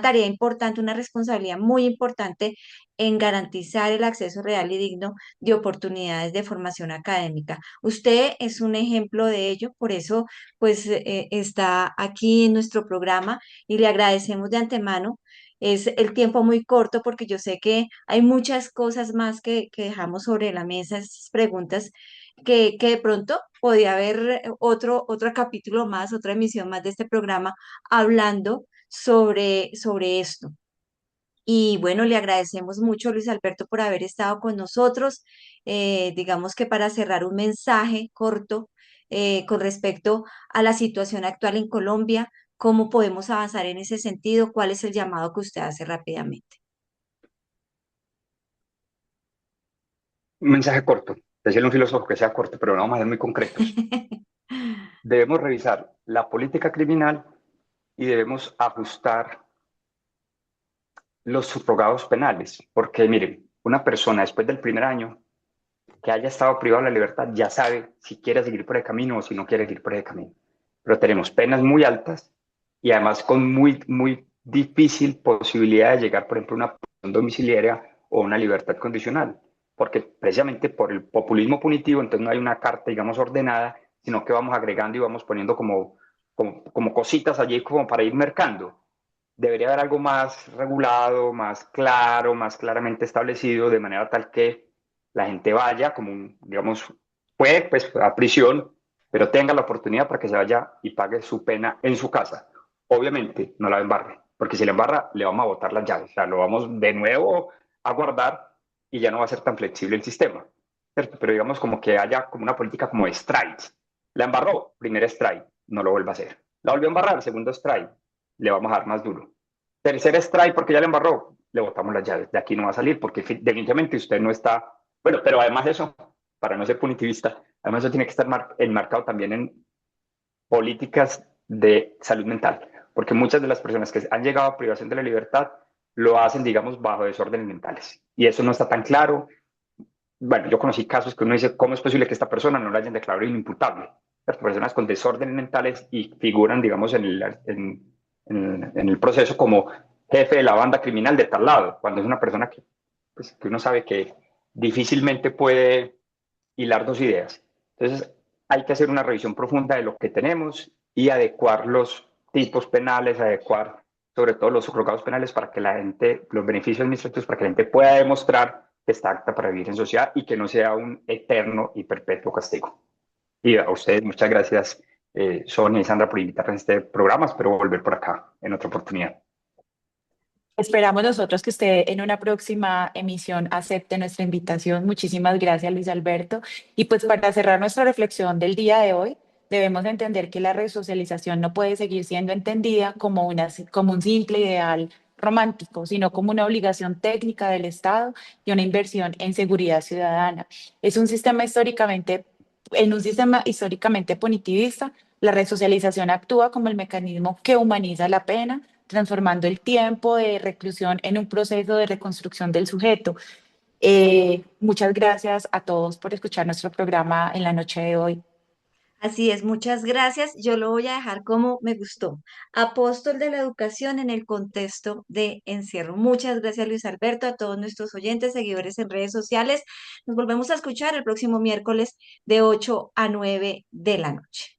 tarea importante, una responsabilidad muy importante en garantizar el acceso real y digno de oportunidades de formación académica. Usted es un ejemplo de ello, por eso pues está aquí en nuestro programa y le agradecemos de antemano. Es el tiempo muy corto porque yo sé que hay muchas cosas más que dejamos sobre la mesa, estas preguntas que de pronto podía haber otro capítulo más, otra emisión más de este programa hablando sobre esto. Y bueno, le agradecemos mucho, Luis Alberto, por haber estado con nosotros. Digamos que para cerrar un mensaje corto con respecto a la situación actual en Colombia, ¿cómo podemos avanzar en ese sentido? ¿Cuál es el llamado que usted hace rápidamente? Un mensaje corto, decirle a un filósofo que sea corto, pero no vamos a ser muy concretos. Debemos revisar la política criminal y debemos ajustar los subrogados penales, porque miren, una persona después del primer año que haya estado privado de la libertad ya sabe si quiere seguir por el camino o si no quiere seguir por el camino. Pero tenemos penas muy altas y además con muy difícil posibilidad de llegar, por ejemplo, a una prisión domiciliaria o una libertad condicional, porque precisamente por el populismo punitivo, entonces no hay una carta, digamos, ordenada, sino que vamos agregando y vamos poniendo como cositas allí como para ir mercando. Debería haber algo más regulado, más claro, más claramente establecido, de manera tal que la gente vaya, como, digamos, puede, pues, a prisión, pero tenga la oportunidad para que se vaya y pague su pena en su casa. Obviamente, no la embarre, porque si la embarra, le vamos a botar las llaves, o sea, lo vamos de nuevo a guardar y ya no va a ser tan flexible el sistema, ¿cierto? Pero digamos como que haya como una política como de strikes. La embarró, primer strike, no lo vuelva a hacer. La volvió a embarrar, segundo strike, le vamos a dar más duro. Tercer strike porque ya le embarró, le botamos las llaves. De aquí no va a salir porque definitivamente usted no está. Bueno, pero además de eso, para no ser punitivista, además eso tiene que estar enmarcado también en políticas de salud mental, porque muchas de las personas que han llegado a privación de la libertad lo hacen, digamos, bajo desórdenes mentales. Y eso no está tan claro. Bueno, yo conocí casos que uno dice, ¿cómo es posible que esta persona no la hayan declarado inimputable? Las personas con desórdenes mentales y figuran, digamos, en el proceso como jefe de la banda criminal de tal lado, cuando es una persona que, pues, que uno sabe que difícilmente puede hilar dos ideas. Entonces, hay que hacer una revisión profunda de lo que tenemos y adecuar los tipos penales, adecuar sobre todo los subrogados penales para que la gente, los beneficios administrativos, para que la gente pueda demostrar que está apta para vivir en sociedad y que no sea un eterno y perpetuo castigo. Y a ustedes, muchas gracias, Sonia y Sandra, por invitarme a este programa. Espero volver por acá en otra oportunidad. Esperamos nosotros que usted en una próxima emisión acepte nuestra invitación. Muchísimas gracias, Luis Alberto. Y pues para cerrar nuestra reflexión del día de hoy, debemos entender que la resocialización no puede seguir siendo entendida como un simple ideal romántico, sino como una obligación técnica del Estado y una inversión en seguridad ciudadana. En un sistema históricamente punitivista, la resocialización actúa como el mecanismo que humaniza la pena, transformando el tiempo de reclusión en un proceso de reconstrucción del sujeto. Muchas gracias a todos por escuchar nuestro programa en la noche de hoy. Así es, muchas gracias. Yo lo voy a dejar como me gustó. Apóstol de la educación en el contexto de encierro. Muchas gracias, Luis Alberto, a todos nuestros oyentes, seguidores en redes sociales. Nos volvemos a escuchar el próximo miércoles de 8 a 9 de la noche.